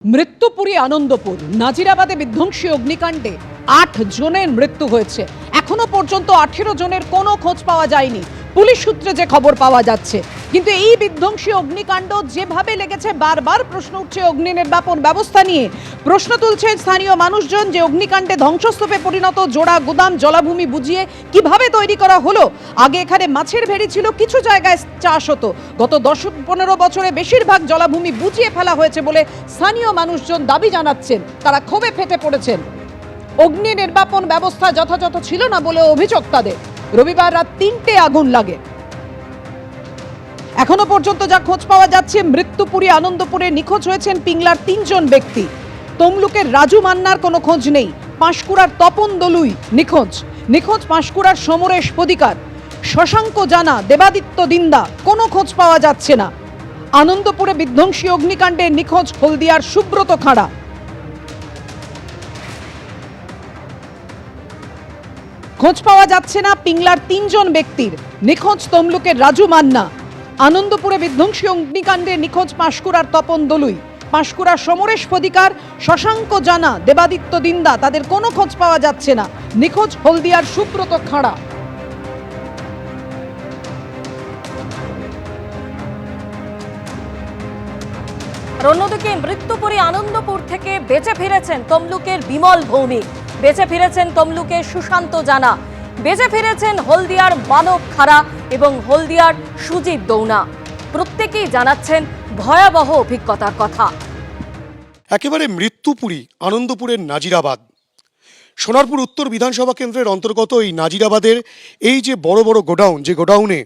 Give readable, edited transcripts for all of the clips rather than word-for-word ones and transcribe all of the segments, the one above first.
মৃত্যুপুরী আনন্দপুর নাজিরাবাদে বিধ্বংসী অগ্নিকাণ্ডে ৮ জনের মৃত্যু হয়েছে। এখনো পর্যন্ত ১৮ জনের কোনো খোঁজ পাওয়া যায়নি। পুলিশ সূত্রে যে খবর পাওয়া যাচ্ছে, কিন্তু এই বিধ্বংসী অগ্নিকাণ্ড যেভাবে লেগেছে, বারবার প্রশ্ন উঠছে অগ্নি নির্বাপন ব্যবস্থা নিয়ে। প্রশ্ন তুলছেন স্থানীয় মানুষজন যে অগ্নিকাণ্ডে ধ্বংসস্তূপে পরিণত জোড়া গুদাম জলাভূমি বুঝিয়ে কিভাবে তৈরি করা হলো। আগে এখানে মাছের ভেড়ি ছিল, কিছু জায়গায় চাষ হতো। গত ১০-১৫ বছরে বেশিরভাগ জলাভূমি বুঝিয়ে ফেলা হয়েছে বলে স্থানীয় মানুষজন দাবি জানাচ্ছেন। তারা ক্ষোভে ফেটে পড়েছেন। অগ্নি নির্বাপন ব্যবস্থা যথাযথ ছিল না বলে অভিযোগ তাদের। রবিবার রাত ৩টে আগুন লাগে। এখনো পর্যন্ত যা খোঁজ পাওয়া যাচ্ছে, মৃত্যুপুরী আনন্দপুরে নিখোঁজ হয়েছেন পিংলার ৩ জন ব্যক্তি। তমলুকের রাজু মান্নার কোনো খোঁজ নেই। পাঁশকুড়ার তপন দলুই নিখোঁজ পাঁশকুড়ার সমরেশ পদিকার, শশাঙ্ক জানা, দেবাদিত্য দিন্দা, কোনো খোঁজ পাওয়া যাচ্ছে না। আনন্দপুরে বিধ্বংসী অগ্নিকাণ্ডে নিখোঁজ হলদিয়ার সুব্রত খাঁড়া। খোঁজ পাওয়া যাচ্ছে না পিংলার ৩ জন ব্যক্তির। নিখোঁজ তমলুকের রাজু মান্না। আনন্দপুরে বিধ্বংসী অগ্নিকাণ্ডে নিখোঁজ পাঁশকুড়ার তপন দলুই, পাঁশকুড়ার সমরেশ পদিকার, শশাঙ্ক জানা, দেবাদিত্য দিন্দা, তাদের কোনো খোঁজ পাওয়া যাচ্ছে না। নিখোঁজ হলদিয়ার সুব্রত খাঁড়া। অন্যদিকে মৃত্যুপুরী আনন্দপুর থেকে বেঁচে ফিরেছেন তমলুকের বিমল ভৌমিক, বেঁচে ফিরেছেন তমলুকের সুশান্ত জানা, বেঁচে ফিরেছেন হলদিয়ার মানব খাড়া এবং হলদিয়ার সুজিত দৌনা। প্রত্যেকেই জানাচ্ছেন ভয়াবহ অভিজ্ঞতার কথা। একেবারে মৃত্যুপুরী আনন্দপুরের নাজিরাবাদ, সোনারপুর উত্তর বিধানসভা কেন্দ্রের অন্তর্গত এই নাজিরাবাদের এই যে বড় বড় গোডাউন, যে গোডাউনে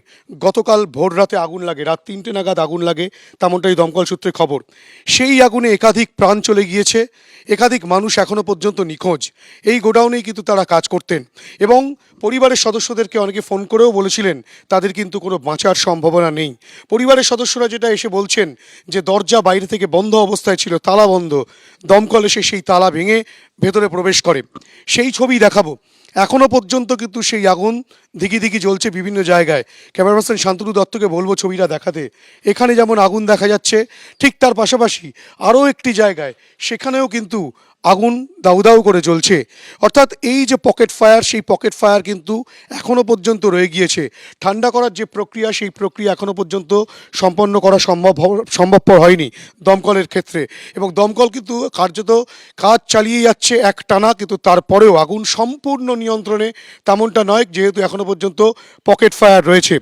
গতকাল ভোর রাতে আগুন লাগে, রাত ৩টে নাগাদ আগুন লাগে, তেমনটাই দমকল সূত্রে খবর। সেই আগুনে একাধিক প্রাণ চলে গিয়েছে, একাধিক মানুষ এখনও পর্যন্ত নিখোঁজ। এই গোডাউনেই কিন্তু তারা কাজ করতেন এবং পরিবারের সদস্যদেরকে অনেকে ফোন করেও বলেছিলেন তাদের কিন্তু কোনো বাঁচার সম্ভাবনা নেই। পরিবারের সদস্যরা যেটা এসে বলছেন যে দরজা বাইরে থেকে বন্ধ অবস্থায় ছিল, তালা বন্ধ, দমকল এসে সেই তালা ভেঙে ভেতরে প্রবেশ করে। সেই ছবি দেখাবো। এখনও পর্যন্ত কিন্তু সেই আগুন দিঘি দিঘি জ্বলছে বিভিন্ন জায়গায়। ক্যামেরা পার্সন শান্তনু দত্তকে বলবো ছবিটা দেখাতে। এখানে যেমন আগুন দেখা যাচ্ছে, ঠিক তার পাশাপাশি আরও একটি জায়গায় সেখানেও কিন্তু আগুন দাউ দাউ করে জ্বলছে। অর্থাৎ এই যে পকেট ফায়ার, সেই পকেট ফায়ার কিন্তু এখনও পর্যন্ত রয়ে গিয়েছে। ঠান্ডা করার যে প্রক্রিয়া, সেই প্রক্রিয়া এখনও পর্যন্ত সম্পন্ন করা সম্ভবপর হয়নি দমকলের ক্ষেত্রে। এবং দমকল কিন্তু কার্যত কাজ চালিয়ে যাচ্ছে এক টানা, কিন্তু তারপরেও আগুন সম্পূর্ণ নিয়ন্ত্রণে তেমনটা নয়, যেহেতু এখনও পর্যন্ত পকেট ফায়ার রয়েছে।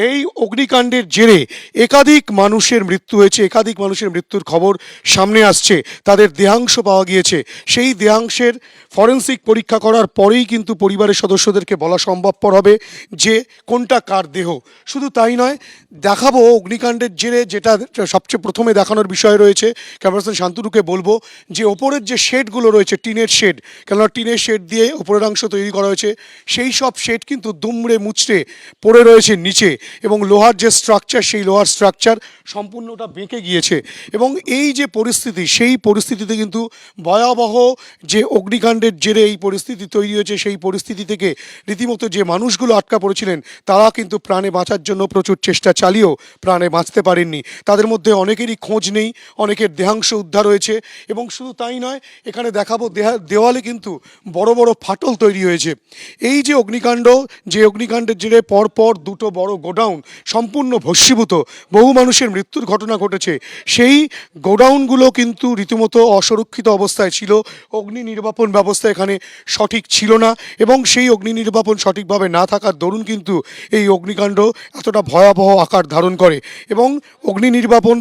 এই অগ্নিকাণ্ডের জেরে একাধিক মানুষের মৃত্যু হয়েছে, একাধিক মানুষের মৃত্যুর খবর সামনে আসছে। তাদের দেহাংশ পাওয়া গিয়েছে। সেই দেহাংশের ফরেন্সিক পরীক্ষা করার পরেই কিন্তু পরিবারের সদস্যদেরকে বলা সম্ভবপর হবে যে কোনটা কার দেহ। শুধু তাই নয়, দেখাবো অগ্নিকাণ্ডের জেরে যেটা সবচেয়ে প্রথমে দেখানোর বিষয় রয়েছে। ক্যামেরাম্যান শান্তনুকে বলবো যে ওপরের যে শেডগুলো রয়েছে, টিনের শেড, কেননা টিনের শেড দিয়ে ওপরের অংশ তৈরি করা হয়েছে, সেই সব শেড কিন্তু দুমড়ে মুচড়ে পড়ে রয়েছে নিচে, এবং লোহার যে স্ট্রাকচার, সেই লোহার স্ট্রাকচার সম্পূর্ণটা বেঁকে গিয়েছে। এবং এই যে পরিস্থিতি, সেই পরিস্থিতিতে কিন্তু ভয়াবহ যে অগ্নিকাণ্ডের জেরে এই পরিস্থিতি তৈরি হয়েছে, সেই পরিস্থিতি থেকে রীতিমতো যে মানুষগুলো আটকা পড়েছিলেন তারা কিন্তু প্রাণে বাঁচার জন্য প্রচুর চেষ্টা চালিয়েও প্রাণে বাঁচতে পারেননি। তাদের মধ্যে অনেকেরই খোঁজ নেই, অনেকের দেহাংশ উদ্ধার হয়েছে। এবং শুধু তাই নয়, এখানে দেখাবো দেওয়ালে কিন্তু বড় বড় ফাটল তৈরি হয়েছে। এই যে অগ্নিকাণ্ড, যে অগ্নিকাণ্ডের জেরে পরপর দুটো বড় গোডাউন সম্পূর্ণ ভস্মীভূত, বহু মানুষের মৃত্যুর ঘটনা ঘটেছে। সেই গোডাউনগুলো কিন্তু রীতিমতো অসুরক্ষিত অবস্থায় ছিল। অগ্নি নির্বাপন ব্যবস্থা এখানে সঠিক ছিল না, এবং সেই অগ্নি নির্বাপন সঠিকভাবে না থাকার দরুন কিন্তু এই অগ্নিকাণ্ড এতটা ভয়াবহ আকার ধারণ করে। এবং অগ্নি নির্বাপন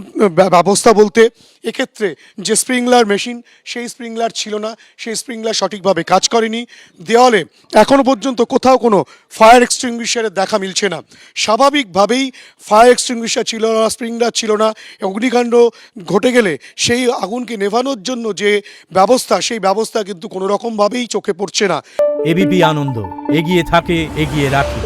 ব্যবস্থা বলতে এক্ষেত্রে যে স্প্রিংলার মেশিন, সেই স্প্রিংলার ছিল না, সেই স্প্রিংলার সঠিকভাবে কাজ করেনি। দেওয়ালে এখনও পর্যন্ত কোথাও কোনো ফায়ার এক্সটিংগুইশারের দেখা মিলছে না। স্বাভাবিকভাবেই ফায়ার এক্সটিংগুইশার ছিল না, স্প্রিংলার ছিল না। অগ্নিকাণ্ড ঘটে গেলে সেই আগুনকে নেভানোর জন্য যে ব্যবস্থা, সেই ব্যবস্থা কিন্তু কোনো রকমভাবেই চোখে পড়ছে না। এবিপি আনন্দ, এগিয়ে থাকে, এগিয়ে রাখে।